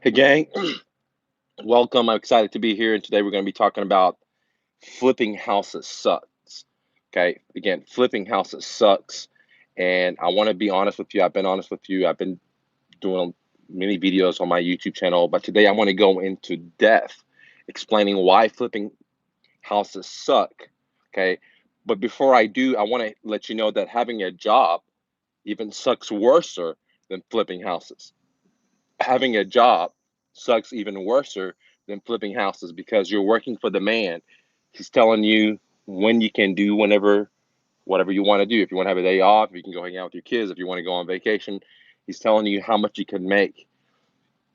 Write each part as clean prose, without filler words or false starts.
Hey, gang, welcome. I'm excited to be here. And today we're going to be talking about flipping houses sucks. Okay. Again, flipping houses sucks. And I want to be honest with you. I've been honest with you. I've been doing many videos on my YouTube channel, but today I want to go into depth explaining why flipping houses suck. Okay. But before I do, I want to let you know that having a job even sucks worse than flipping houses. Having a job sucks even worse than flipping houses because you're working for the man. He's telling you when you can do whatever you want to do. If you want to have a day off, if you can go hang out with your kids, if you want to go on vacation, he's telling you how much you can make.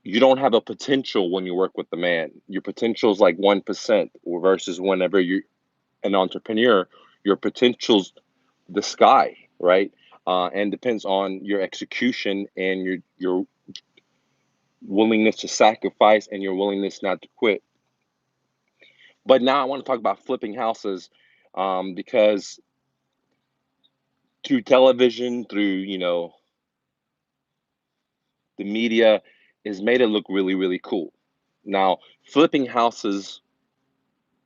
You don't have a potential when you work with the man. Your potential is like 1% versus whenever you're an entrepreneur, your potential's the sky, right? And depends on your execution and your willingness to sacrifice and your willingness not to quit. But now I want to talk about flipping houses because through television, through the media, has made it look really really cool. Now, flipping houses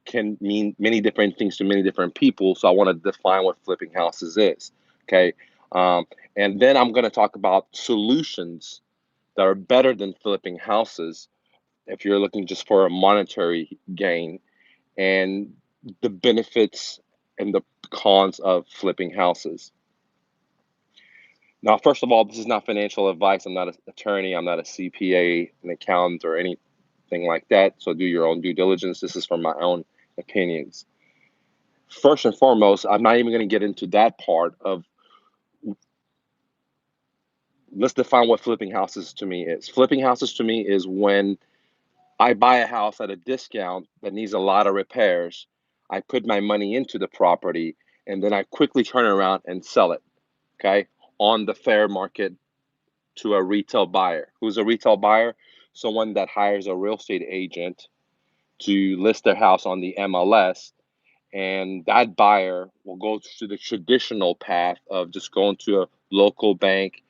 can mean many different things to many different people, so I want to define what flipping houses is. Okay, um, and then I'm going to talk about solutions that are better than flipping houses if you're looking just for a monetary gain and the benefits and the cons of flipping houses. Now, first of all, this is not financial advice. I'm not an attorney. I'm not a CPA, an accountant, or anything like that. So do your own due diligence. This is from my own opinions. First and foremost, I'm not even going to get into that part of. Let's define what flipping houses to me is. Flipping houses to me is when I buy a house at a discount that needs a lot of repairs. I put my money into the property and then I quickly turn around and sell it, okay, on the fair market to a retail buyer. Who's a retail buyer? Someone that hires a real estate agent to list their house on the MLS. And that buyer will go through the traditional path of just going to a local bank.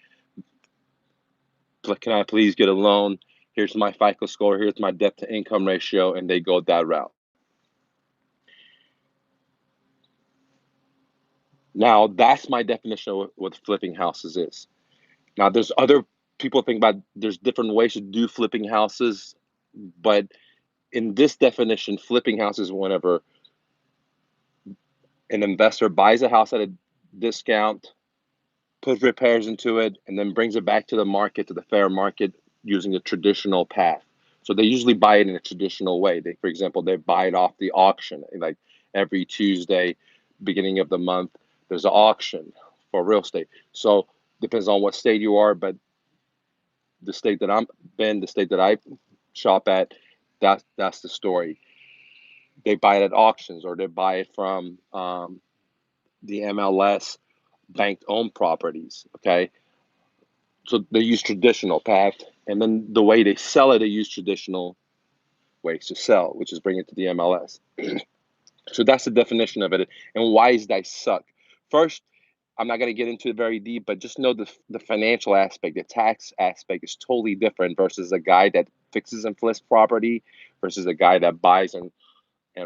Can I please get a loan? Here's my FICO score. Here's my debt to income ratio. And they go that route. Now, that's my definition of what flipping houses is. Now, there's other people think about there's different ways to do flipping houses, but in this definition, flipping houses whenever an investor buys a house at a discount, puts repairs into it, and then brings it back to the market, to the fair market, using a traditional path. So they usually buy it in a traditional way. For example, they buy it off the auction. Like every Tuesday, beginning of the month, there's an auction for real estate. So depends on what state you are, but the state that the state that I shop at, that's the story. They buy it at auctions or they buy it from the MLS bank owned properties. Okay, so they use traditional path, and then the way they sell it, they use traditional ways to sell, which is bring it to the MLS. So that's the definition of it, and why does that suck? First, I'm not going to get into it very deep, but just know the financial aspect, the tax aspect is totally different versus a guy that fixes and flips property versus a guy that buys and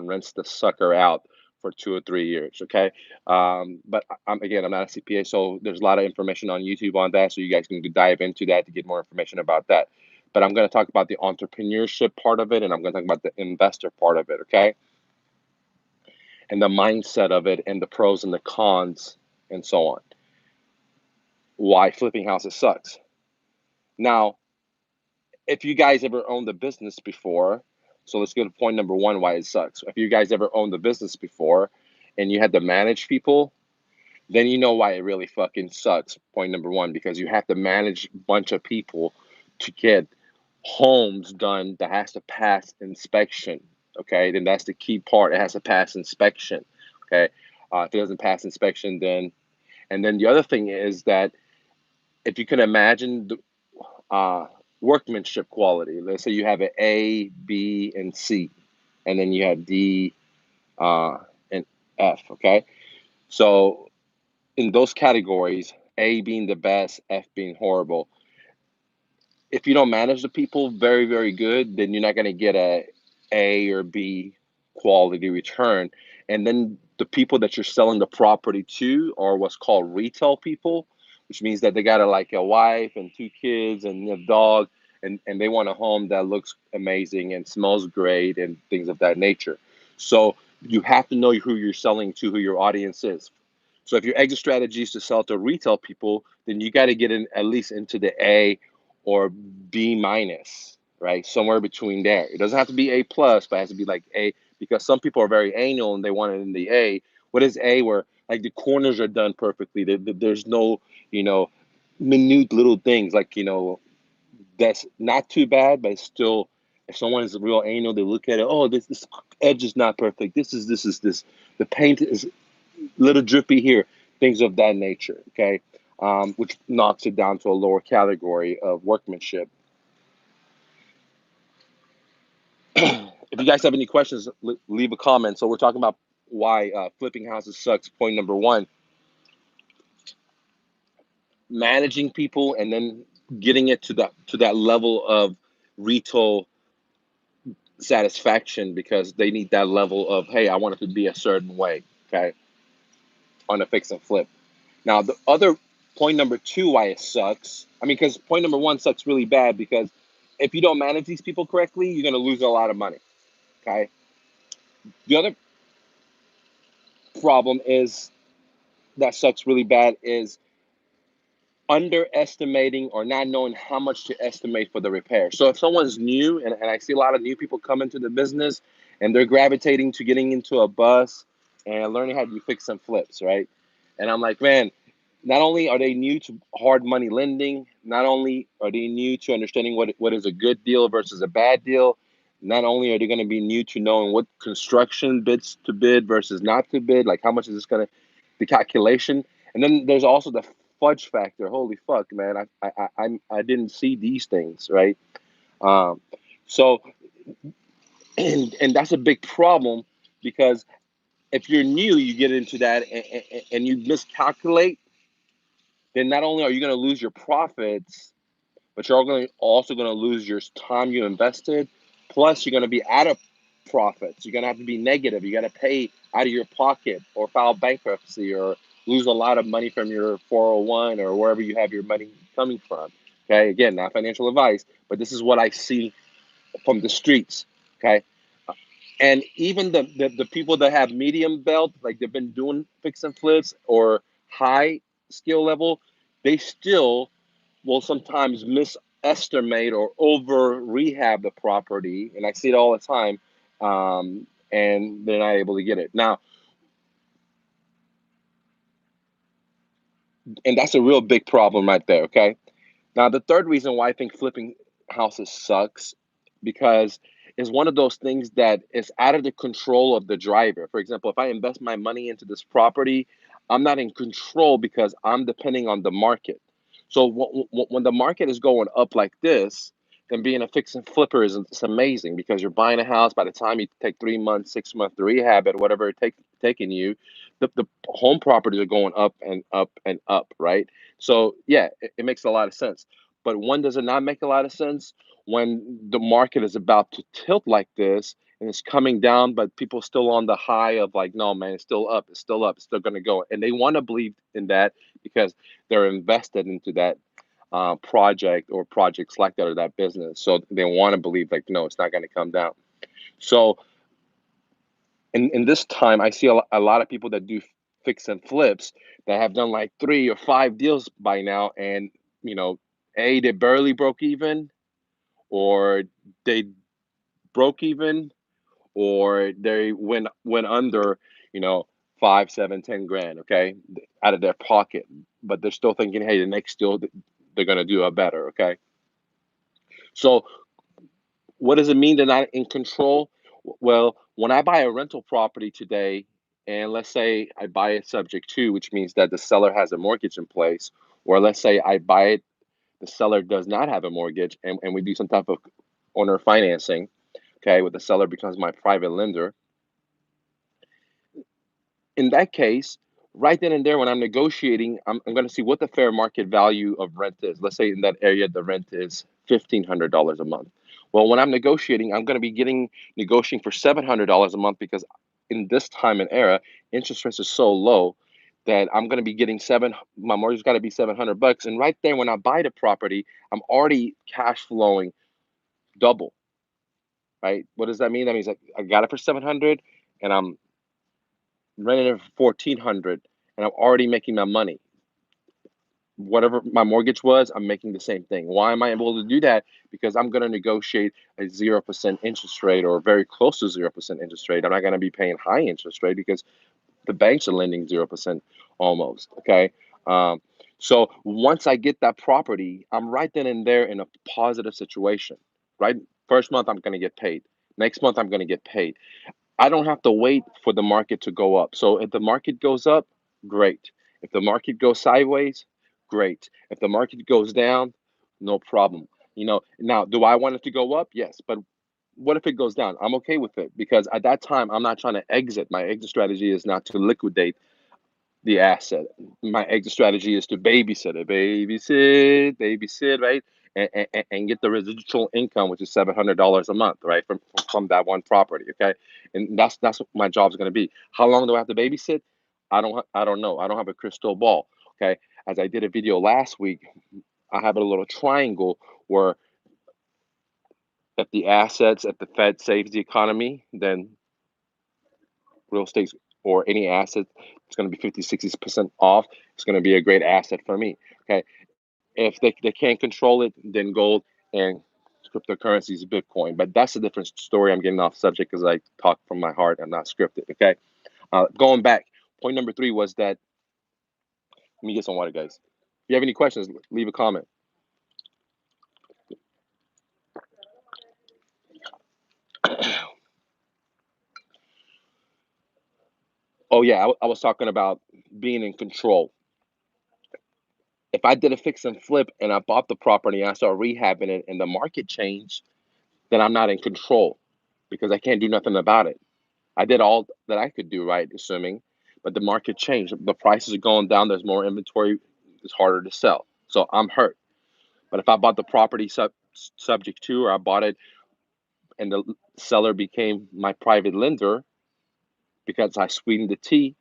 rents the sucker out for 2 or 3 years. Okay. But I'm not a CPA, so there's a lot of information on YouTube on that. So you guys can dive into that to get more information about that. But I'm going to talk about the entrepreneurship part of it, and I'm going to talk about the investor part of it. Okay. And the mindset of it, and the pros and the cons, and so on. Why flipping houses sucks. Now, if you guys ever owned a business before, so let's go to point number one, why it sucks. If you guys ever owned a business before and you had to manage people, then you know why it really fucking sucks. Point number one, because you have to manage a bunch of people to get homes done that has to pass inspection. Okay, then that's the key part. It has to pass inspection. Okay, if it doesn't pass inspection, and then the other thing is that if you can imagine uh, workmanship quality. Let's say you have an A, B, and C, and then you have D and F. Okay, so in those categories, A being the best, F being horrible, if you don't manage the people very, very good, then you're not going to get A or B quality return. And then the people that you're selling the property to are what's called retail people, which means that they got like a wife and two kids and a dog, and they want a home that looks amazing and smells great and things of that nature. So you have to know who you're selling to, who your audience is. So if your exit strategy is to sell to retail people, then you got to get in at least into the A or B minus, right? Somewhere between there. It doesn't have to be A plus, but it has to be like A, because some people are very anal and they want it in the A. What is A? Where like the corners are done perfectly. There's no, you know, minute little things like, that's not too bad, but it's still, if someone is real anal, they look at it. Oh, this edge is not perfect. This. The paint is little drippy here, things of that nature. Okay, which knocks it down to a lower category of workmanship. If you guys have any questions, leave a comment. So we're talking about why flipping houses sucks. Point number one: managing people and then getting it to that level of retail satisfaction, because they need that level of, hey, I want it to be a certain way. Okay, on a fix and flip. Now, the other point number two, why it sucks, I mean, because point number one sucks really bad because if you don't manage these people correctly, you're going to lose a lot of money. Okay. The other problem is that sucks really bad is underestimating or not knowing how much to estimate for the repair. So if someone's new, and I see a lot of new people come into the business and they're gravitating to getting into a bus and learning how to do fix and flips, right? And I'm like, man, not only are they new to hard money lending, not only are they new to understanding what is a good deal versus a bad deal, not only are they going to be new to knowing what construction bids to bid versus not to bid, like how much is this going to, the calculation. And then there's also the fudge factor. Holy fuck, man! I didn't see these things, right? Um, so and that's a big problem because if you're new, you get into that and you miscalculate, then not only are you going to lose your profits, but you're also going to lose your time you invested. Plus, you're going to be out of profits. You're going to have to be negative. You got to pay out of your pocket or file bankruptcy or lose a lot of money from your 401 or wherever you have your money coming from. Okay, again, not financial advice, but this is what I see from the streets. Okay, and even the people that have medium belt, like they've been doing fix and flips or high skill level, they still will sometimes misestimate or over rehab the property, and I see it all the time, and they're not able to get it now. And that's a real big problem right there. Okay, now the third reason why I think flipping houses sucks, because it's one of those things that is out of the control of the driver. For example, if I invest my money into this property, I'm not in control because I'm depending on the market. So when the market is going up like this, then being a fix and flipper is it's amazing because you're buying a house. By the time you take 3 months, 6 months to rehab it, whatever it taking you, the home properties are going up and up and up, right? So yeah, it makes a lot of sense. But when does it not make a lot of sense? When the market is about to tilt like this and it's coming down, but people still on the high of like, no, man, it's still up, it's still up, it's still going to go. And they want to believe in that because they're invested into that project or projects like that or that business. So they want to believe like, no, it's not going to come down. So in this time, I see a lot of people that do fix and flips that have done like 3 or 5 deals by now. And, you know, A, they barely broke even, or they broke even, or they went under, you know, 5, 7, 10 grand, okay, out of their pocket. But they're still thinking, hey, the next deal they're gonna do a better, okay. So what does it mean they're not in control? Well, when I buy a rental property today, and let's say I buy it subject to, which means that the seller has a mortgage in place, or let's say I buy it, the seller does not have a mortgage, and we do some type of owner financing, okay, where the seller becomes my private lender. In that case, right then and there, when I'm negotiating, I'm going to see what the fair market value of rent is. Let's say in that area, the rent is $1,500 a month. Well, when I'm negotiating, I'm going to be negotiating for $700 a month because in this time and era, interest rates are so low that I'm going to be getting my mortgage got to be $700. And right there, when I buy the property, I'm already cash flowing double, right? What does that mean? That means I got it for 700 and I'm renting it for 1,400 and I'm already making my money. Whatever my mortgage was, I'm making the same thing. Why am I able to do that? Because I'm going to negotiate a 0% interest rate or very close to 0% interest rate. I'm not going to be paying high interest rate because the banks are lending 0% almost. Okay. Um, so once I get that property, I'm right then and there in a positive situation, right? First month, I'm going to get paid. Next month, I'm going to get paid. I don't have to wait for the market to go up. So if the market goes up, great. If the market goes sideways, great. If the market goes down, no problem. Now, do I want it to go up? Yes. But what if it goes down? I'm okay with it because at that time, I'm not trying to exit. My exit strategy is not to liquidate the asset. My exit strategy is to babysit it, babysit, right? And get the residual income, which is $700 a month, right, from that one property. Okay, and that's what my job's going to be. How long do I have to babysit? I don't know. I don't have a crystal ball. Okay, as I did a video last week, I have a little triangle where if the Fed saves the economy, then real estate or any asset, it's going to be 50, 60% off. It's going to be a great asset for me. Okay. If they can't control it, then gold and cryptocurrencies, Bitcoin. But that's a different story. I'm getting off subject because I talk from my heart. I'm not scripted. Okay. Going back, point number 3 was that, let me get some water, guys. If you have any questions, leave a comment. Oh, yeah. I was talking about being in control. If I did a fix and flip and I bought the property and I started rehabbing it and the market changed, then I'm not in control because I can't do nothing about it. I did all that I could do, right, assuming, but the market changed. The prices are going down. There's more inventory. It's harder to sell. So I'm hurt. But if I bought the property subject to, or I bought it and the seller became my private lender because I sweetened the tea,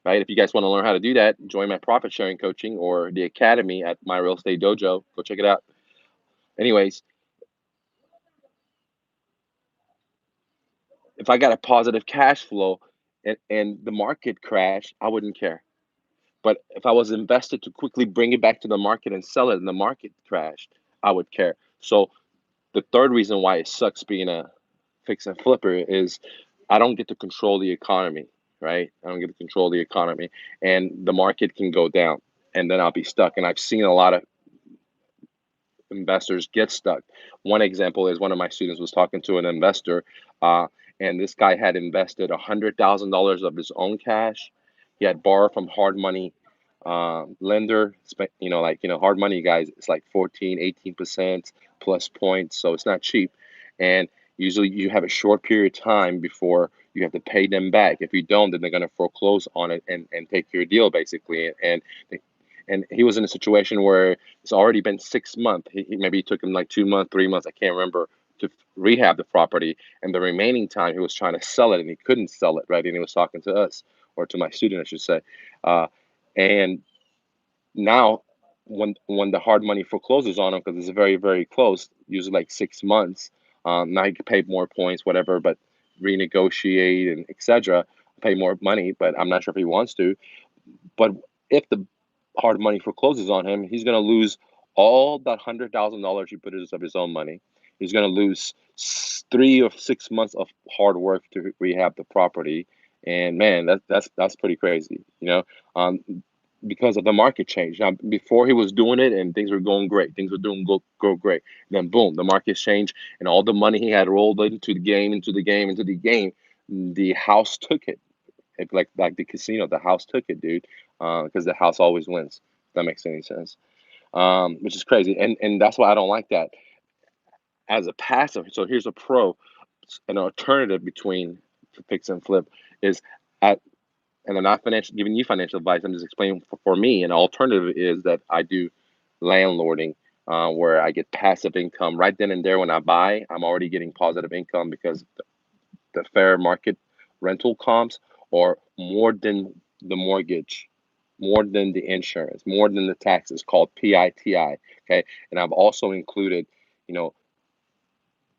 right? If you guys want to learn how to do that, join my profit sharing coaching or the academy at My Real Estate Dojo. Go check it out. Anyways, if I got a positive cash flow and the market crashed, I wouldn't care. But if I was invested to quickly bring it back to the market and sell it and the market crashed, I would care. So the third reason why it sucks being a fix and flipper is I don't get to control the economy, right? I don't get to control the economy and the market can go down and then I'll be stuck. And I've seen a lot of investors get stuck. One example is one of my students was talking to an investor, and this guy had invested $100,000 of his own cash. He had borrowed from hard money lender, hard money guys, it's like 14, 18% plus points, so it's not cheap. And usually you have a short period of time before you have to pay them back. If you don't, then they're going to foreclose on it and take your deal basically. And he was in a situation where it's already been 6 months. Maybe it took him like 2 months, 3 months, I can't remember, to rehab the property. And the remaining time he was trying to sell it and he couldn't sell it, right? And he was talking to us, or to my student, I should say. And now when the hard money forecloses on him, because it's very, very close, usually like 6 months, now he can pay more points, whatever, but renegotiate and etc. Pay more money, but I'm not sure if he wants to. But if the hard money forecloses on him, he's going to lose all that $100,000 he put in of his own money. He's going to lose 3 or 6 months of hard work to rehab the property, and man, that's pretty crazy, because of the market change. Now, before he was doing it and things were going great, things were doing go great. Then boom, the markets changed, and all the money he had rolled into the game, the house took it. Like the casino, the house took it, dude, because the house always wins. If that makes any sense. Which is crazy, and that's why I don't like that as a passive. So here's a pro, an alternative between fix and flip is at, and I'm not giving you financial advice. I'm just explaining for me. An alternative is that I do landlording where I get passive income right then and there when I buy. I'm already getting positive income because the fair market rental comps are more than the mortgage, more than the insurance, more than the taxes, called PITI. Okay, and I've also included, you know,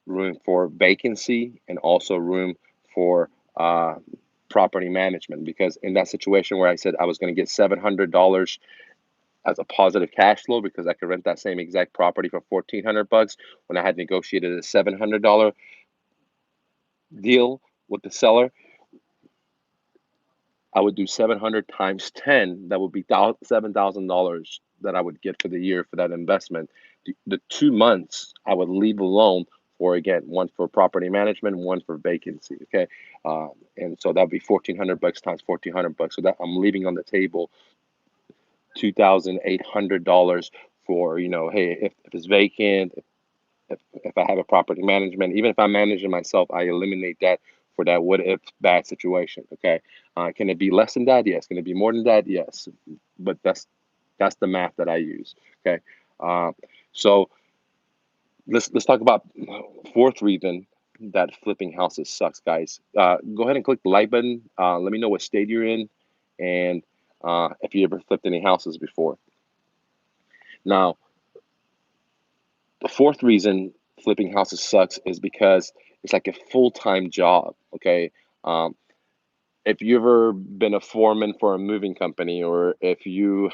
room for vacancy and also room for property management, because in that situation where I said I was going to get $700 as a positive cash flow because I could rent that same exact property for $1,400, when I had negotiated a $700 deal with the seller, I would do 700 times 10. That would be $7,000 that I would get for the year for that investment. The 2 months I would leave alone for, again, one for property management, one for vacancy. Okay, and so that'd be $1,400 times $1,400. So that I'm leaving on the table $2,800 for, hey, if it's vacant, if I have a property management, even if I manage it myself, I eliminate that for that what if bad situation. Okay, can it be less than that? Yes. Can it be more than that? Yes. But that's the math that I use. Okay, uh, so let's talk about fourth reason that flipping houses sucks, guys. Go ahead and click the like button. Let me know what state you're in, and if you ever flipped any houses before. Now, the fourth reason flipping houses sucks is because it's like a full-time job. Okay, um, if you ever been a foreman for a moving company, or if you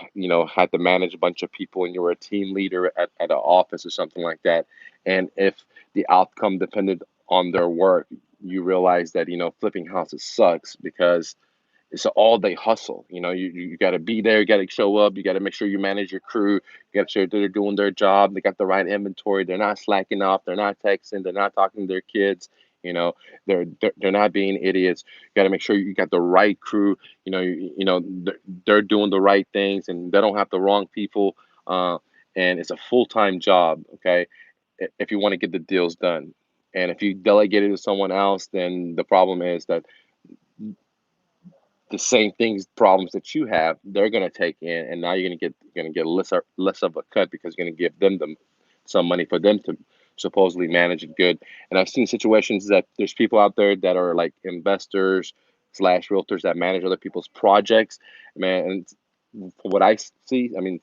had to manage a bunch of people and you were a team leader at an office or something like that, and if the outcome depended on their work, you realize that flipping houses sucks because it's an all day hustle. You got to be there, you got to show up, you got to make sure you manage your crew, you got to sure they're doing their job, they got the right inventory, they're not slacking off, they're not texting, they're not talking to their kids, you know, they're not being idiots. You got to make sure you got the right crew, they're doing the right things and they don't have the wrong people. Uh, and it's a full time job, okay, if you want to get the deals done. And if you delegate it to someone else, then the problem is that the same things problems that you have, they're going to take in, and now you're going to get less of a cut because you're going to give them some money for them to supposedly manage it good. And I've seen situations that there's people out there that are like investors slash realtors that manage other people's projects, man. And from what I see, I mean,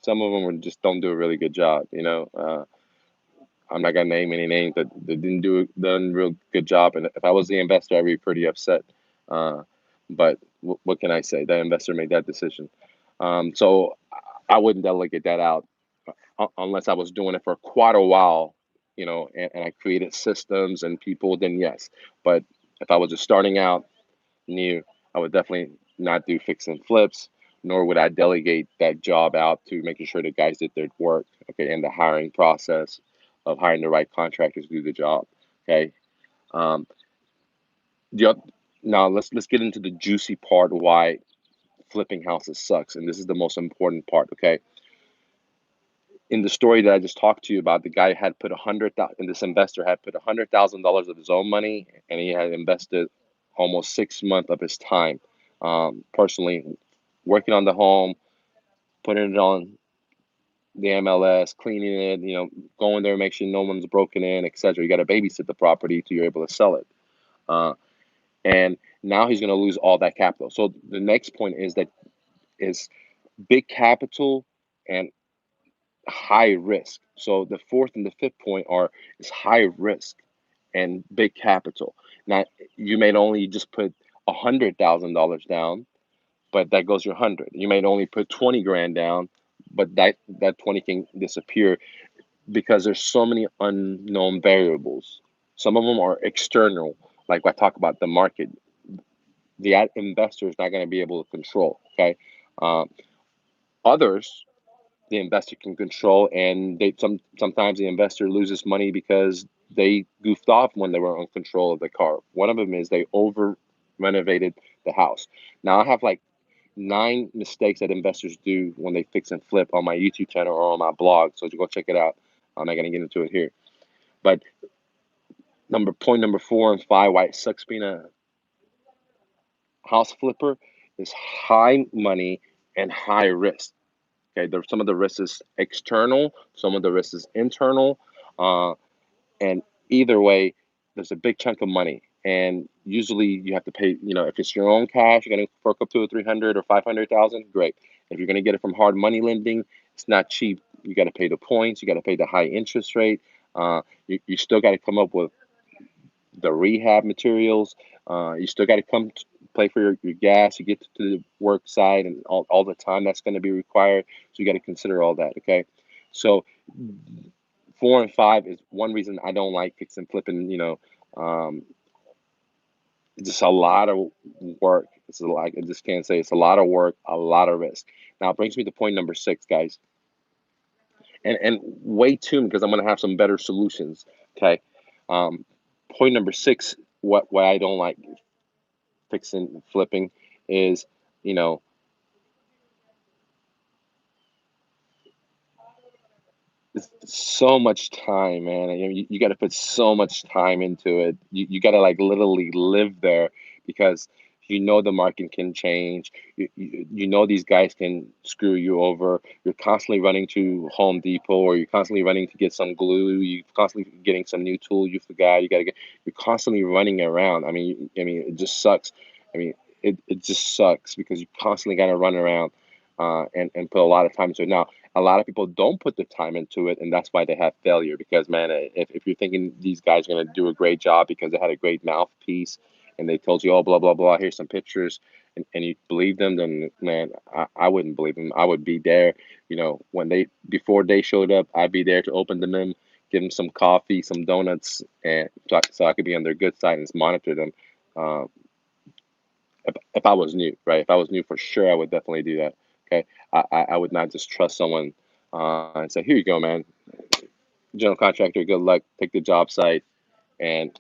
some of them just don't do a really good job. I'm not gonna name any names that didn't do done a real good job. And if I was the investor, I'd be pretty upset. Uh, but what can I say? That investor made that decision. So I wouldn't delegate that out unless I was doing it for quite a while, and I created systems and people. Then yes, but if I was just starting out new, I would definitely not do fix and flips, nor would I delegate that job out to making sure the guys did their work, okay, in the hiring process of hiring the right contractors to do the job, okay. Um, the, Now let's get into the juicy part why flipping houses sucks, and this is the most important part, okay. In the story that I just talked to you about, the guy had put 100,000, and this investor had put $100,000 of his own money, and he had invested almost 6 months of his time, personally, working on the home, putting it on the MLS, cleaning it, going there, make sure no one's broken in, etc. You got to babysit the property till you're able to sell it. Uh, and now he's going to lose all that capital. So the next point is big capital and high risk. So the fourth and the fifth point is high risk and big capital. Now you may only just put $100,000 down, but that goes your 100. You may only put 20 grand down, but that 20 can disappear because there's so many unknown variables. Some of them are external, like I talk about the market. The investor is not going to be able to control. Okay, uh, others the investor can control, and sometimes the investor loses money because they goofed off when they were in control of the car. One of them is they over renovated the house. Now I have like 9 mistakes that investors do when they fix and flip on my YouTube channel or on my blog. So go check it out. I'm not gonna get into it here. But point number 4 and 5, why it sucks being a house flipper is high money and high risk. Okay, some of the risk is external, some of the risk is internal, uh, and either way, there's a big chunk of money. And usually you have to pay, if it's your own cash, you're gonna fork up to a 300 or 500,000, great. If you're gonna get it from hard money lending, it's not cheap. You gotta pay the points, you gotta pay the high interest rate. You still gotta come up with the rehab materials. You still gotta pay for your gas, you get to the work site and all the time that's gonna be required. So you gotta consider all that, okay? So 4 and 5 is one reason I don't like fix and flipping. Um, it's just a lot of work. It's a lot. I just can't say it's a lot of work, a lot of risk. Now it brings me to point number 6, guys, and wait tuned because I'm gonna have some better solutions. Okay, um, point number 6. What I don't like fixing and flipping is, you know, it's so much time, man. You got to put so much time into it. You got to like literally live there because the market can change. These guys can screw you over. You're constantly running to Home Depot or you're constantly running to get some glue. You're constantly getting some new tool you forgot. You're constantly running around. It just sucks. I mean, it just sucks because you constantly got to run around and put a lot of time into it. Now, a lot of people don't put the time into it, and that's why they have failure. Because, man, if you're thinking these guys are going to do a great job because they had a great mouthpiece and they told you, oh, blah, blah, blah, here's some pictures, and you believe them, then, man, I wouldn't believe them. I would be there, before they showed up, I'd be there to open them in, give them some coffee, some donuts, and so I could be on their good side and just monitor them. Uh, if I was new, right? If I was new, for sure, I would definitely do that. Okay, I would not just trust someone and say, "Here you go, man, general contractor. Good luck. Take the job site." And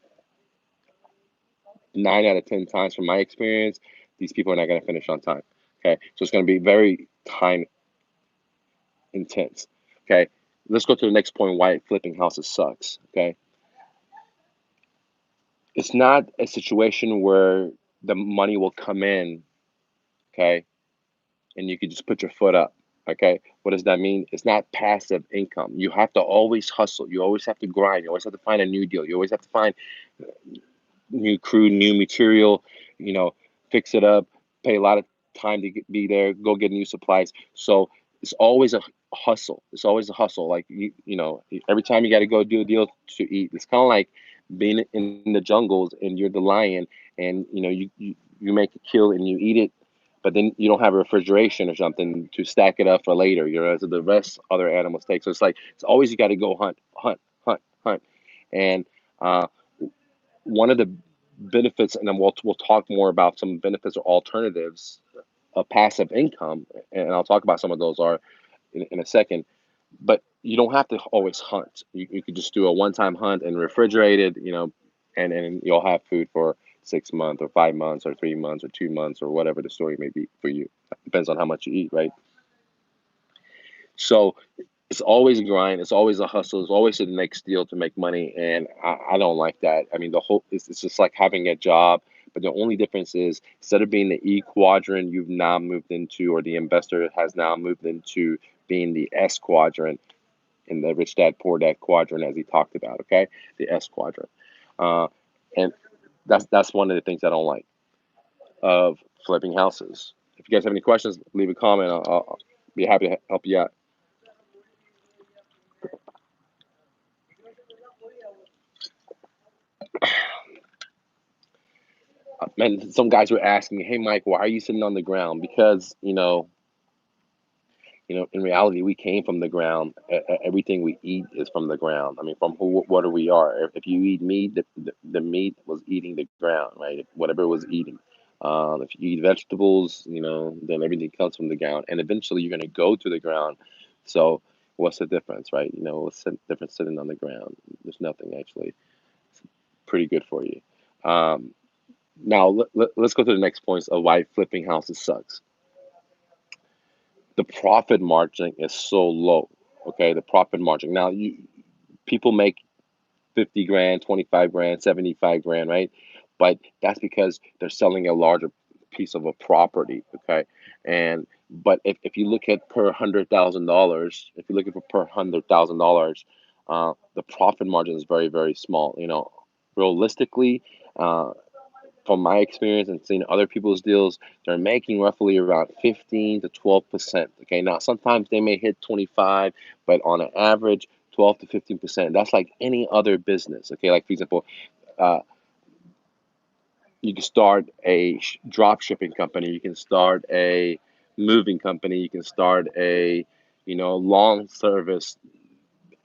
9 out of 10 times, from my experience, these people are not going to finish on time. Okay, so it's going to be very time intense. Okay, let's go to the next point. Why flipping houses sucks. Okay, it's not a situation where the money will come in. Okay, and you could just put your foot up. Okay, what does that mean? It's not passive income. You have to always hustle. You always have to grind. You always have to find a new deal. You always have to find new crew, new material. You know, fix it up. Pay a lot of time to be there. Go get new supplies. So it's always a hustle. It's always a hustle. Like every time you got to go do a deal to eat. It's kind of like being in the jungles and you're the lion, and you make a kill and you eat it, but then you don't have a refrigeration or something to stack it up for later. As the rest other animals take. So it's always you got to go hunt, hunt, hunt, hunt, and uh, one of the benefits, and then we'll talk more about some benefits or alternatives of passive income, and I'll talk about some of those are in a second. But you don't have to always hunt. You could just do a one-time hunt and refrigerate it, and you'll have food for 6 months or 5 months or 3 months or 2 months or whatever the story may be for you. Depends on how much you eat, right? So it's always a grind. It's always a hustle. It's always the next deal to make money, and I don't like that. I mean, it's just like having a job, but the only difference is instead of being the E quadrant, you've now moved into, or the investor has now moved into being the S quadrant in the rich dad poor dad quadrant, as he talked about. Okay, the S quadrant, uh, and that's one of the things I don't like of flipping houses. If you guys have any questions, leave a comment. I'll be happy to help you out. And some guys were asking me, "Hey, Mike, why are you sitting on the ground?" Because in reality, we came from the ground. Everything we eat is from the ground. I mean, from what we are. If you eat meat, the meat was eating the ground, right? Whatever it was eating. If you eat vegetables, then everything comes from the ground, and eventually you're going to go to the ground. So, what's the difference, right? What's the difference sitting on the ground? There's nothing actually. It's pretty good for you. Um, Now let's go to the next points of why flipping houses sucks. The profit margin is so low. Okay, the profit margin. Now people make 50 grand, 25 grand, 75 grand, right? But that's because they're selling a larger piece of a property. Okay, and but if you look at per $100,000, if you look at per $100,000, the profit margin is very, very small. Realistically, uh, from my experience and seeing other people's deals, they're making roughly around 15 to 12%. Okay, now sometimes they may hit 25, but on an average, 12 to 15%. That's like any other business. Okay, like for example, uh, you can start a drop shipping company, you can start a moving company, you can start a long service,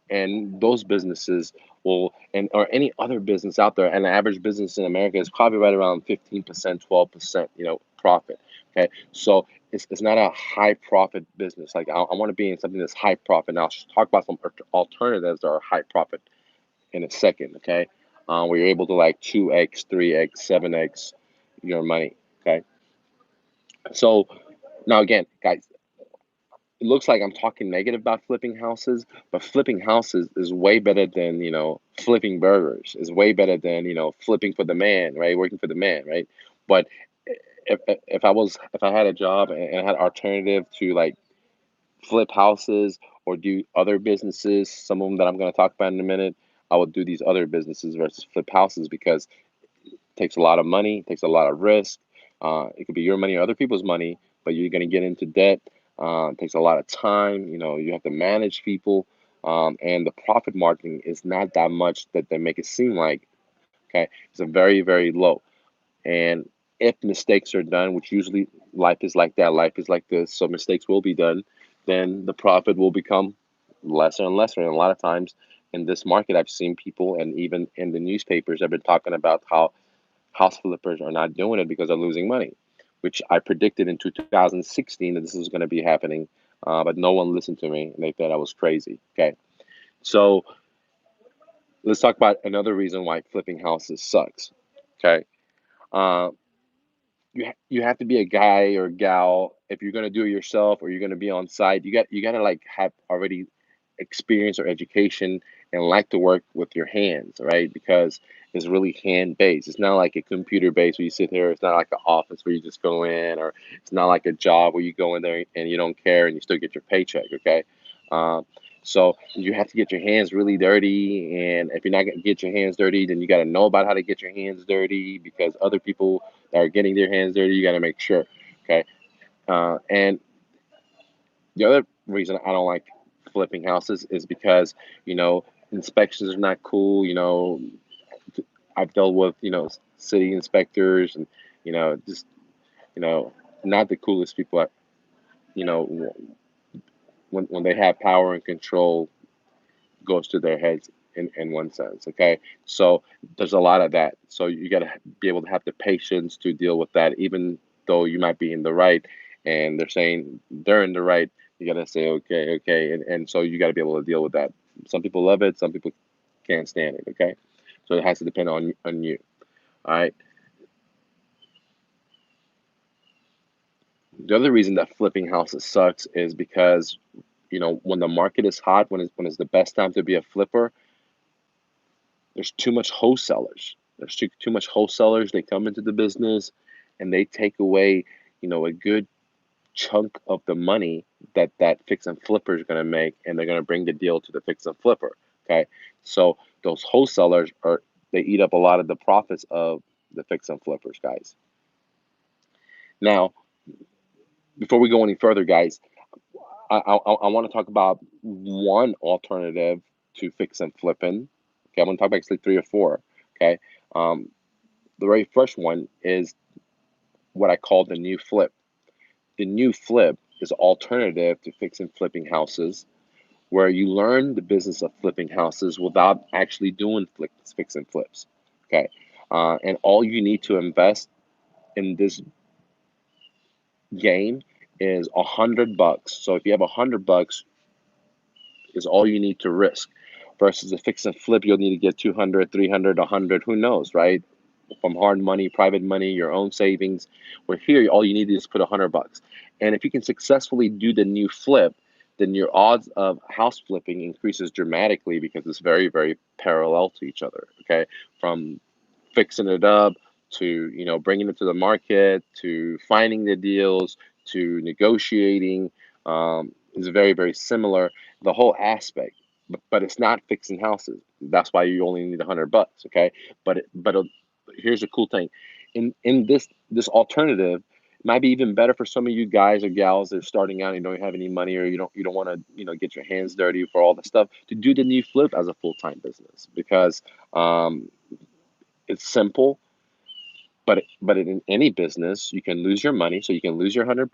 and those businesses will, and or any other business out there, and the average business in America is probably right around 15%, 12%, profit. Okay, so it's not a high profit business. Like I want to be in something that's high profit. Now I'll talk about some alternatives that are high profit in a second. Okay, where you're able to like 2x, 3x, 7x your money. Okay, so now again, guys, it looks like I'm talking negative about flipping houses, but flipping houses is way better than, flipping burgers. Is way better than, flipping for the man, right? Working for the man, right? But if I had a job and I had alternative to like flip houses or do other businesses, some of them that I'm going to talk about in a minute, I would do these other businesses versus flip houses because takes a lot of money, takes a lot of risk. It could be your money or other people's money, but you're going to get into debt. It takes a lot of time. You have to manage people, and the profit margin is not that much that they make it seem like. Okay, it's a very, very low. And if mistakes are done, which usually life is like that, life is like this, so mistakes will be done, then the profit will become lesser and lesser. And a lot of times in this market, I've seen people, and even in the newspapers, have been talking about how house flippers are not doing it because they're losing money, which I predicted in 2016 that this was going to be happening, but no one listened to me and they thought I was crazy. Okay, so let's talk about another reason why flipping houses sucks. Okay, uh, you have to be a guy or gal if you're going to do it yourself or you're going to be on site. You got to like have already experience or education and like to work with your hands, right? Because it's really hand based. It's not like a computer based where you sit here. It's not like an office where you just go in, or it's not like a job where you go in there and you don't care and you still get your paycheck. Okay, um, so you have to get your hands really dirty, and if you're not gonna get your hands dirty, then you got to know about how to get your hands dirty because other people that are getting their hands dirty, you got to make sure. Okay, and the other reason I don't like flipping houses is because, you know, inspections are not cool. I've dealt with, city inspectors and, just, you know, not the coolest people. You know, when they have power and control goes to their heads in one sense. Okay. So there's a lot of that. So you got to be able to have the patience to deal with that, even though you might be in the right and they're saying they're in the right. You got to say, okay, okay. And so you got to be able to deal with that. Some people love it, some people can't stand it. Okay. So it has to depend on you. All right. The other reason that flipping houses sucks is because, when the market is hot, when it's the best time to be a flipper, there's too much wholesalers. There's too much wholesalers. They come into the business and they take away, a good chunk of the money that fix and flipper is going to make, and they're going to bring the deal to the fix and flipper. Okay, so those wholesalers they eat up a lot of the profits of the fix and flippers, guys. Now, before we go any further, guys, I want to talk about one alternative to fix and flipping. Okay, I'm going to talk about actually three or four. Okay, um, the very first one is what I call the new flip. The new flip is alternative to fix and flipping houses, where you learn the business of flipping houses without actually doing fix and flips. Okay, and all you need to invest in this game is $100. So if you have $100, is all you need to risk. Versus a fix and flip, you'll need to get 200, 300, 100, who knows, right? From hard money, private money, your own savings. Where here, all you need is put $100. And if you can successfully do the new flip, then your odds of house flipping increases dramatically because it's very, very parallel to each other. Okay, from fixing it up to, bringing it to the market, to finding the deals, to negotiating, is very, very similar. The whole aspect, but it's not fixing houses. That's why you only need $100. Okay, here's the cool thing, in this alternative. It might be even better for some of you guys or gals that are starting out and don't have any money, or you don't want to get your hands dirty for all the stuff, to do the new flip as a full-time business, because um, it's simple. But in any business, you can lose your money, so you can lose your $100.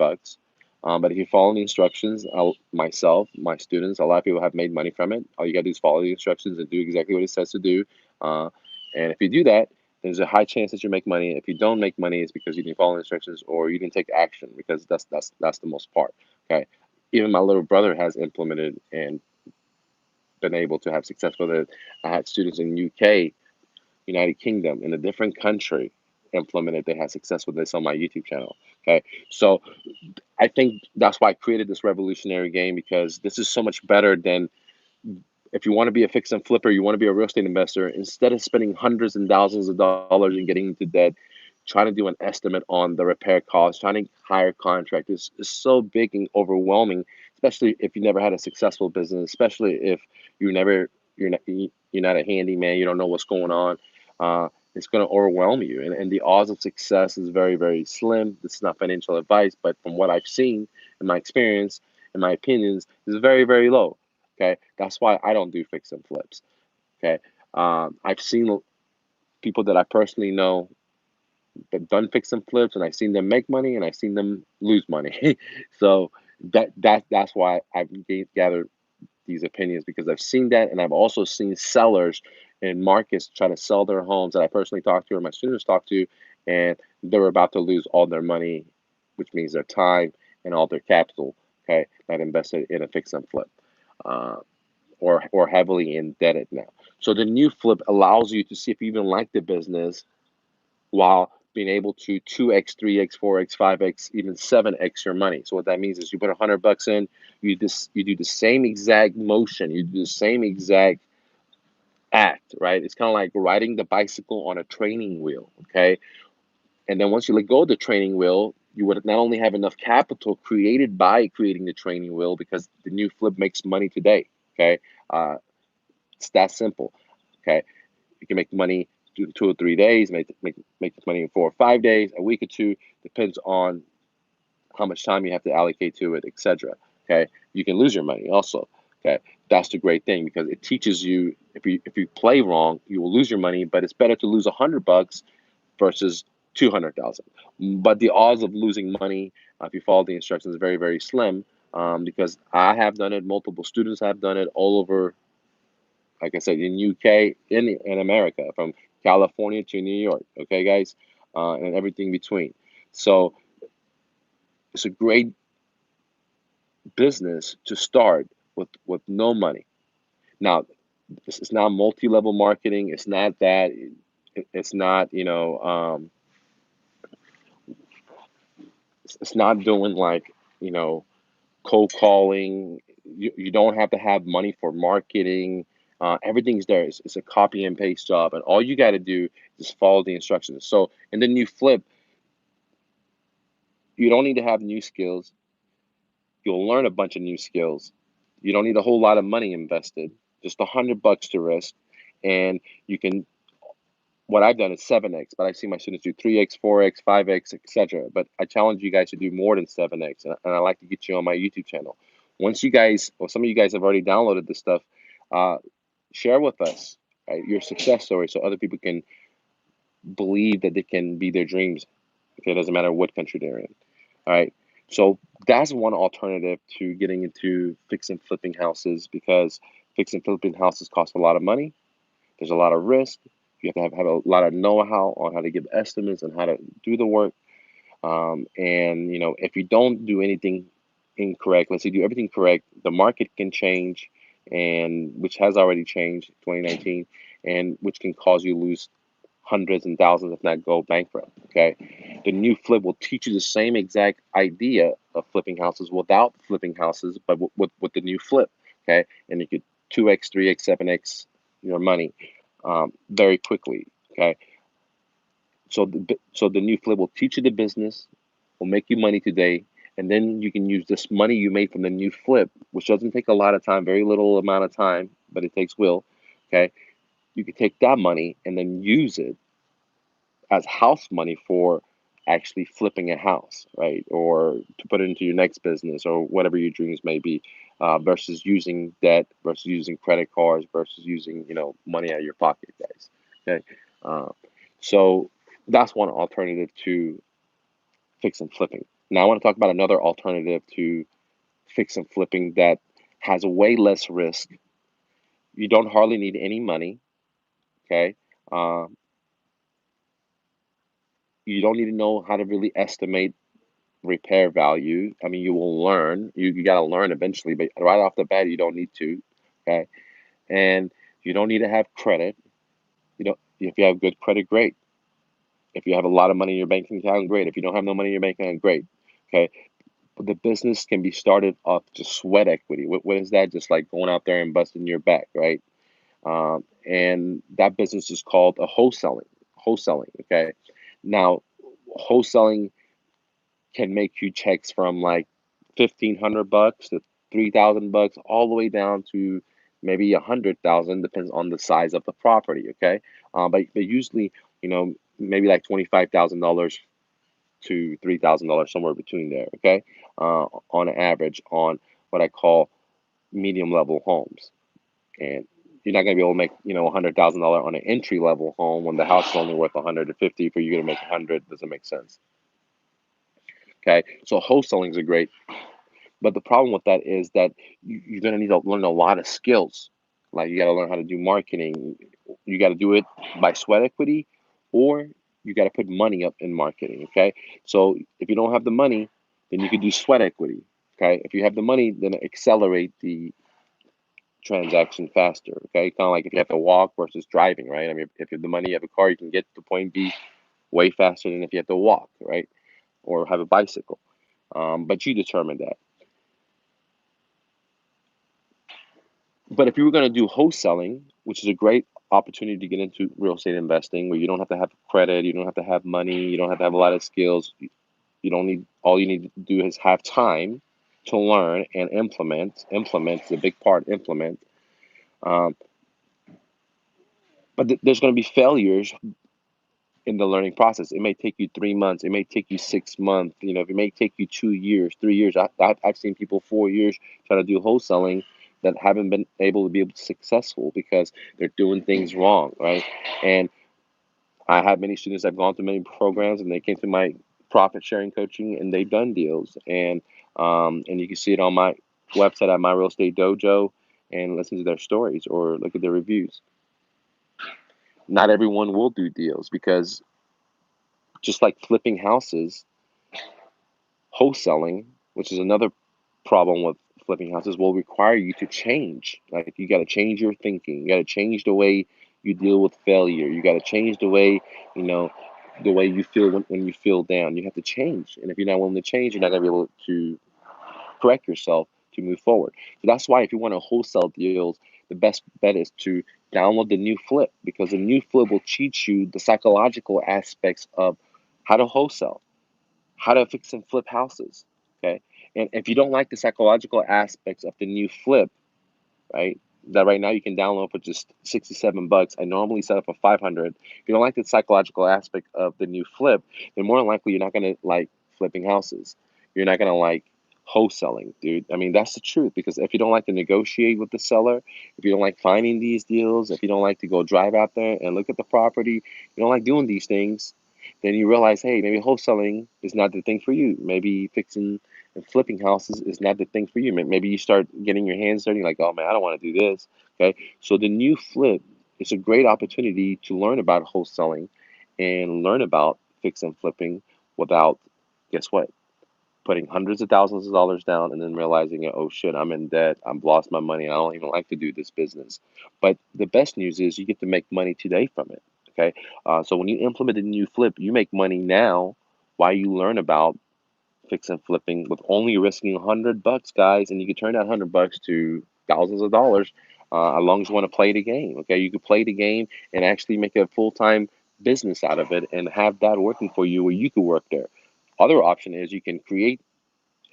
But if you follow the instructions, myself, my students, a lot of people have made money from it. All you gotta do is follow the instructions and do exactly what it says to do. Uh, and if you do that, there's a high chance that you make money. If you don't make money, it's because you didn't follow the instructions or you didn't take action, because that's the most part. Okay. Even my little brother has implemented and been able to have success with it. I had students in UK, United Kingdom, in a different country, implemented. They had success with this on my YouTube channel. Okay, so I think that's why I created this revolutionary game, because this is so much better than, if you want to be a fix and flipper, you want to be a real estate investor, instead of spending hundreds and thousands of dollars and getting into debt, trying to do an estimate on the repair cost, trying to hire contractors is so big and overwhelming, especially if you never had a successful business, especially if you never, you're not a handyman, you don't know what's going on. It's going to overwhelm you. And the odds of success is very, very slim. This is not financial advice, but from what I've seen, in my experience, in my opinions, is very, very low. Okay, that's why I don't do fix and flips. Okay, I've seen people that I personally know that done fix and flips, and I've seen them make money, and I've seen them lose money. So that's why I've gathered these opinions, because I've seen that, and I've also seen sellers in markets try to sell their homes that I personally talked to or my students talked to, and they're about to lose all their money, which means their time and all their capital. Okay, that invested in a fix and flip. Uh, or heavily indebted now. So the new flip allows you to see if you even like the business, while being able to 2x, 3x, 4x, 5x, even 7x your money. So what that means is you put $100 in, you do the same exact motion, you do the same exact act, right? It's kind of like riding the bicycle on a training wheel, okay? And then once you let go of the training wheel, you would not only have enough capital created by creating the training wheel, because the new flip makes money today, okay? Uh, it's that simple, okay? You can make money 2 or 3 days, make this money in 4 or 5 days, a week or two, depends on how much time you have to allocate to it, etc. Okay, you can lose your money also. Okay, that's the great thing, because it teaches you, if you play wrong, you will lose your money. But it's better to lose $100 versus 200,000. But the odds of losing money, if you follow the instructions, is very, very slim. Because I have done it, multiple students have done it all over, like I said, in UK, in America, from California to New York. Okay, guys, and everything between. So it's a great business to start with no money. Now, it's not multi-level marketing. It's not that. It's not, it's not doing like, cold calling. You don't have to have money for marketing. Everything's there. It's a copy and paste job, and all you got to do is follow the instructions. So, and then you flip. You don't need to have new skills. You'll learn a bunch of new skills. You don't need a whole lot of money invested, just $100 to risk, and you can. What I've done is 7x, but I've seen my students do 3x, 4x, 5x, etc. But I challenge you guys to do more than 7x, and I like to get you on my YouTube channel. Once you guys, or some of you guys have already downloaded this stuff, uh, share with us, right, your success story, so other people can believe that they can be their dreams. Okay, it doesn't matter what country they're in. All right. So that's one alternative to getting into fix and flipping houses, because fix and flipping houses cost a lot of money. There's a lot of risk. You have to have a lot of know-how on how to give estimates and how to do the work. And if you don't do anything incorrect, let's say do everything correct, the market can change, and which has already changed 2019, and which can cause you to lose hundreds and thousands, if not go bankrupt. Okay, the new flip will teach you the same exact idea of flipping houses without flipping houses, but with the new flip. Okay, and you could 2x, 3x, 7x your money very quickly. Okay, So the new flip will teach you the business, will make you money today, and then you can use this money you made from the new flip, which doesn't take a lot of time, very little amount of time, but it takes will. Okay, you can take that money and then use it as house money for actually flipping a house, right? Or to put it into your next business or whatever your dreams may be, versus using debt, versus using credit cards, versus using money out of your pocket, guys. Okay, uh, so that's one alternative to fix and flipping. Now I want to talk about another alternative to fix and flipping that has way less risk. You don't hardly need any money. Okay, uh, you don't need to know how to really estimate repair value. I mean, you will learn. You got to learn eventually, but right off the bat, you don't need to. Okay, and you don't need to have credit. If you have good credit, great. If you have a lot of money in your banking account, great. If you don't have no money in your bank account, great. Okay, but the business can be started off just sweat equity. What is that? Just like going out there and busting your back, right? And that business is called a wholesaling. Wholesaling. Okay, now wholesaling can make you checks from like $1,500 to $3,000, all the way down to maybe 100,000, depends on the size of the property. Okay, but usually, maybe like $25,000 to $3,000, somewhere between there. Okay, on average on what I call medium level homes, and you're not going to be able to make $100,000 on an entry level home when the house is only worth 150 for you to make 100. Doesn't make sense. Okay, so wholesaling is a great. But the problem with that is that you're going to need to learn a lot of skills. Like you got to learn how to do marketing. You got to do it by sweat equity, or you got to put money up in marketing. Okay. So if you don't have the money, then you could do sweat equity. Okay. If you have the money, then accelerate the transaction faster. Okay. Kind of like if you have to walk versus driving, right? I mean, if you have the money, you have a car, you can get to point B way faster than if you have to walk, right? Or have a bicycle. But you determine that. But if you were going to do wholesaling, which is a great opportunity to get into real estate investing, where you don't have to have credit, you don't have to have money, you don't have to have a lot of skills. You don't need, all you need to do is have time to learn and implement. Implement is a big part. Implement. Um, but there's going to be failures in the learning process. It may take you 3 months. It may take you 6 months. It may take you 2 years, 3 years. I've seen people 4 years try to do wholesaling that haven't been able to successful because they're doing things wrong, right? And I have many students that have gone through many programs and they came through my profit sharing coaching and they've done deals. And you can see it on my website at My Real Estate Dojo and listen to their stories or look at their reviews. Not everyone will do deals because just like flipping houses, wholesaling, which is another problem with flipping houses, will require you to change. Like you got to change your thinking. You got to change the way you deal with failure. You got to change you know, the way you feel when you feel down. You have to change. And if you're not willing to change, you're not going to be able to correct yourself to move forward. So that's why if you want to wholesale deals, the best bet is to download the new flip because the new flip will teach you the psychological aspects of how to wholesale, how to fix and flip houses. Okay. And if you don't like the psychological aspects of the new flip, right? That right now you can download for just $67. I normally set up for 500. If you don't like the psychological aspect of the new flip, then more than likely you're not gonna like flipping houses. You're not gonna like wholesaling, dude. I mean, that's the truth because if you don't like to negotiate with the seller, if you don't like finding these deals, if you don't like to go drive out there and look at the property, you don't like doing these things, then you realize, hey, maybe wholesaling is not the thing for you. Maybe fixing and flipping houses is not the thing for you. Maybe you start getting your hands dirty, like, oh man, I don't want to do this. Okay, so the new flip is a great opportunity to learn about wholesaling and learn about fix and flipping without, guess what, putting hundreds of thousands of dollars down and then realizing, oh shit, I'm in debt, I've lost my money, and I don't even like to do this business. But the best news is you get to make money today from it. Okay, so when you implement a new flip, you make money now while you learn about fix and flipping with only risking $100, guys, and you can turn that $100 to thousands of dollars as long as you want to play the game. Okay, you could play the game and actually make it a full time business out of it and have that working for you where you could work there. Other option is you can create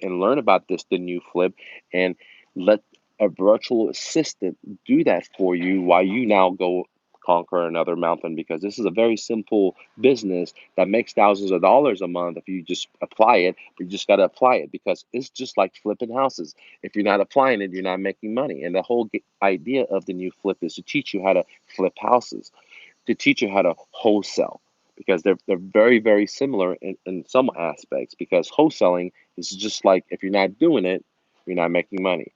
and learn about the new flip, and let a virtual assistant do that for you while you now go conquer another mountain, because this is a very simple business that makes thousands of dollars a month if you just apply it. But you just got to apply it, because it's just like flipping houses. If you're not applying it, you're not making money. And the whole idea of the new flip is to teach you how to flip houses, to teach you how to wholesale, because they're very, very similar in some aspects, because wholesaling is just like, if you're not doing it, you're not making money,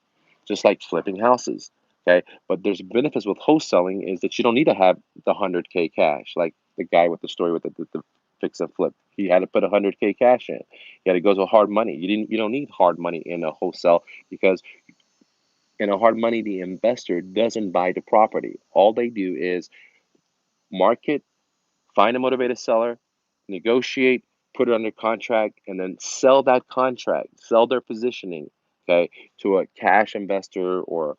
just like flipping houses. Okay, but there's benefits with wholesaling is that you don't need to have the 100K cash, like the guy with the story with the fix and flip. He had to put 100K cash in. He had to go to hard money. You don't need hard money in a wholesale, because in a hard money, the investor doesn't buy the property. All they do is market, find a motivated seller, negotiate, put it under contract, and then sell that contract, sell their positioning, okay, to a cash investor or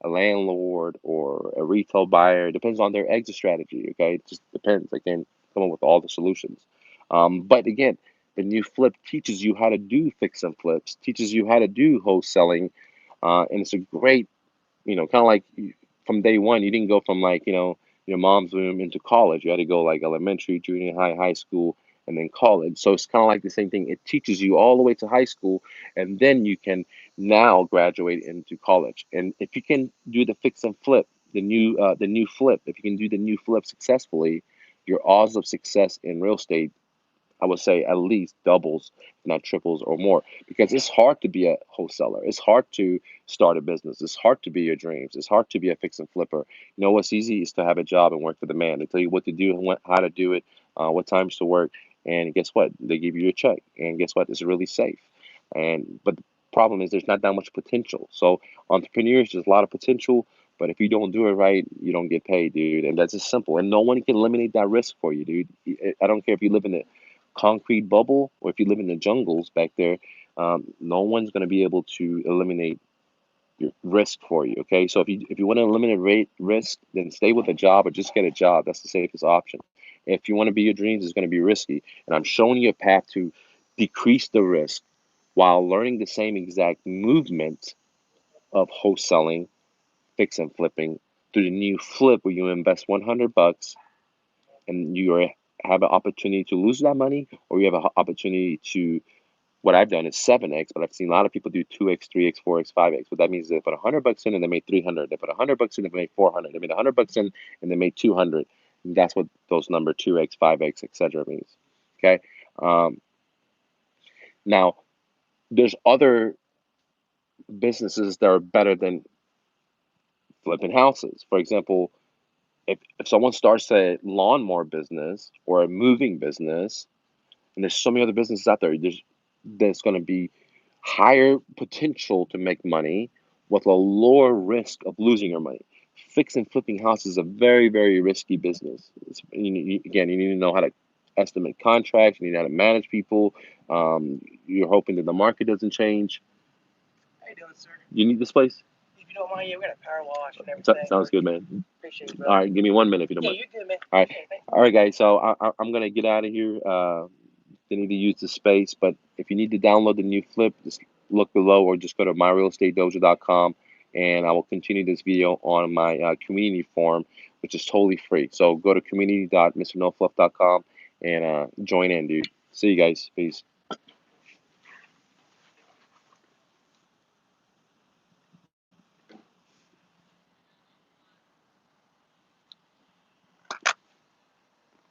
a landlord or a retail buyer. It depends on their exit strategy, okay? It just depends. They can come up with all the solutions. But again, the new flip teaches you how to do fix and flips, teaches you how to do wholesaling, and it's a great, kind of like from day one, you didn't go from like, your mom's room into college. You had to go like elementary, junior high, high school, and then college. So it's kind of like the same thing. It teaches you all the way to high school, and then you can now graduate into college. And if you can do the fix and flip, the new flip, if you can do the new flip successfully, your odds of success in real estate, I would say, at least doubles, if not triples or more, because it's hard to be a wholesaler. It's hard to start a business. It's hard to be your dreams. It's hard to be a fix and flipper. You know what's easy is to have a job and work for the man. They tell you what to do and how to do it, what times to work, and guess what? They give you a check, and guess what? It's really safe. But the problem is there's not that much potential. So entrepreneurs, there's a lot of potential, but if you don't do it right, you don't get paid, dude. And that's just simple. And no one can eliminate that risk for you, dude. I don't care if you live in the concrete bubble or if you live in the jungles back there. No one's going to be able to eliminate your risk for you. Okay, so if you want to eliminate risk, then stay with a job or just get a job. That's the safest option. If you want to be your dreams, it's going to be risky, and I'm showing you a path to decrease the risk while learning the same exact movement of wholesaling, fix and flipping through the new flip, where you invest $100 and have an opportunity to lose that money, or you have an opportunity to, what I've done is 7x, but I've seen a lot of people do 2x, 3x, 4x, 5x. What that means is they put $100 in and they made 300. They put $100 in and they made 400. They made $100 in and they made 200. And that's what those number 2x, 5x, etc. means. Okay. Um, Now, there's other businesses that are better than flipping houses. For example, if someone starts a lawnmower business or a moving business, and there's so many other businesses out there's going to be higher potential to make money with a lower risk of losing your money. Fix and flipping houses is a very, very risky business. Again, you need to know how to estimate contracts. You need how to manage people. You're hoping that the market doesn't change. How you doing, sir? You need this place? If you don't mind, yeah, we got a power wash and everything. Sounds good, man. Appreciate it, All brother. right, give me 1 minute if you don't mind. Yeah, you're good, man. All right, Appreciate it. all right, guys. So I'm gonna get out of here. They need to use the space, but if you need to download the new flip, just look below or just go to myrealestatedojo.com, and I will continue this video on my community forum, which is totally free. So go to community.mrnofluff.com and join in, dude. See you guys. Peace.